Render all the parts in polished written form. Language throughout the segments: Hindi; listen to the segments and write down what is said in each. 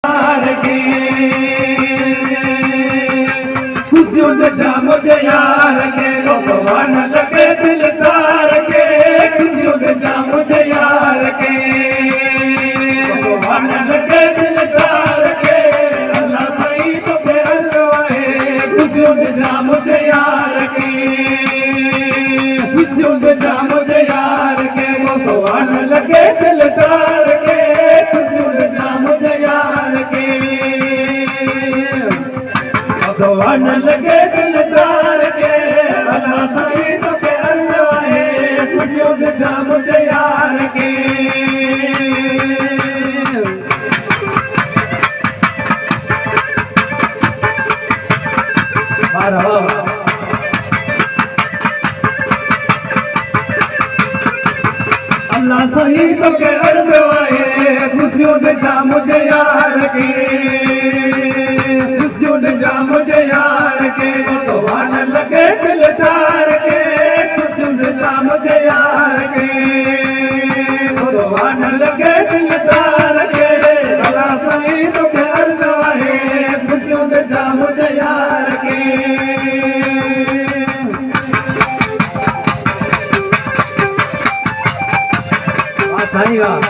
यार के खुशियों ने जाम मुझे यार के भगवान लगे दिल तार के खुशियों ने जाम मुझे यार के भगवान लगे दिल तार के अल्लाह सही तो के अल्लाह खुशियों ने जाम मुझे यार के खुशियों ने जाम मुझे यार के भगवान लगे दिल तार के खुशियों ने जाम मुझे यार के भगवान लगे दिल तार के अल्लाह सही तो के अल्लाह है खुशियों ने जाम मुझे यार के अल्लाह सही तो के अल्लाह है खुशियों ने जाम मुझे यार के खुशियों ने जाम मुझे यार के भगवान लगे दिल तार के खुशियों ने जाम मुझे यार के भगवान लगे दिल तार के अल्लाह सही तो के अल्लाह है खुशियों ने जाम मुझे यार के सही बात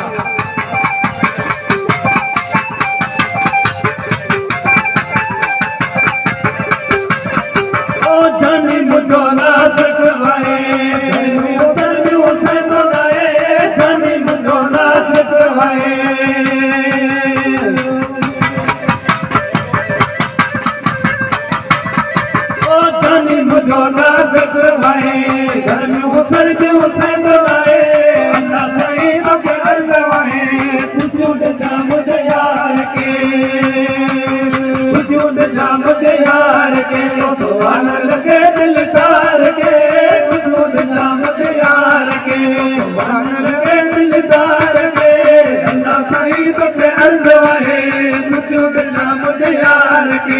ओ जानी मुझो ना सकवाए उधर उसे तो लाए जानी मुझो ना सकवाए ओ जानी मुझो ना सकवाए घर में उधर उसे तो लाए खुशियों ने जाम मुझे यार के खुशियों ने जाम मुझे यार के भगवान लगे दिल तार के खुशियों ने जाम मुझे यार के भगवान लगे दिल तार के अल्लाह सही तो के अल्लाह है खुशियों ने जाम मुझे यार के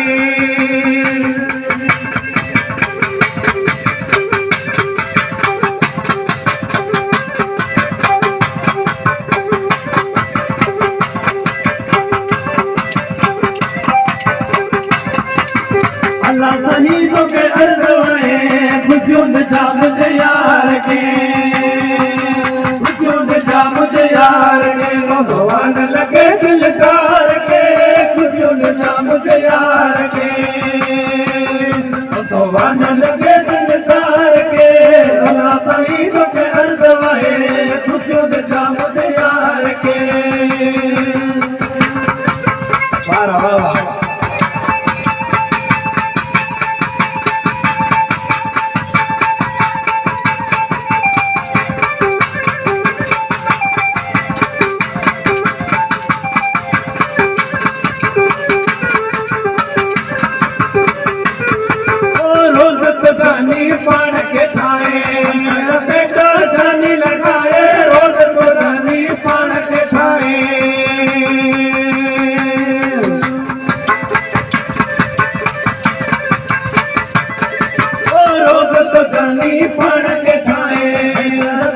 अल्लाह सही तो के अल्लाह है खुशियों ने जाम मुझे यार के खुशियों ने जाम मुझे यार के भगवान लगे दिल तार के खुशियों ने जाम मुझे यार के भगवान लगे दिल तार के अल्लाह सही तो के अल्लाह है खुशियों ने जाम मुझे यार के वाह वाह जानी पान के ठाए बेटा जानी लगाए रोज तो जानी पान के ठाए रोज तो जानी पान के ठाए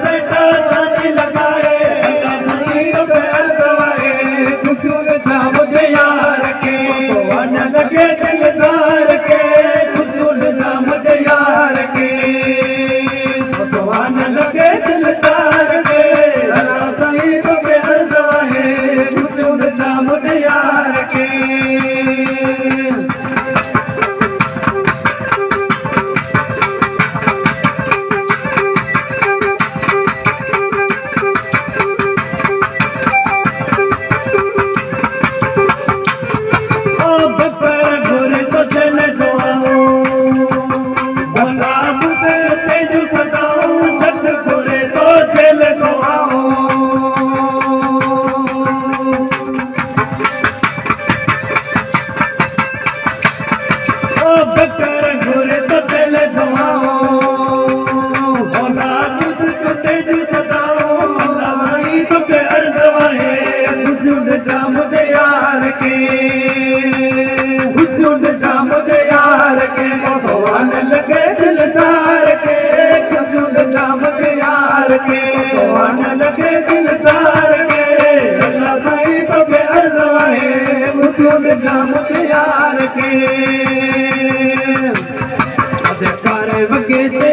बेटा जानी लगाए खुशियों ने जाम मुझे यार के भगवान लगे दिलदार के खुशियों ने जाम मुझे यार के भगवान लगे दिलदार के अल्लाह सही तो के अर्ज़ा है खुशियों ने जाम मुझे यार के भगवान लगे दिलदार के खुशियों ने जाम मुझे यार के भगवान लगे दिलदार के अल्लाह सही तो के अर्ज़ा है। निजाम तैयार के अधिकार वगे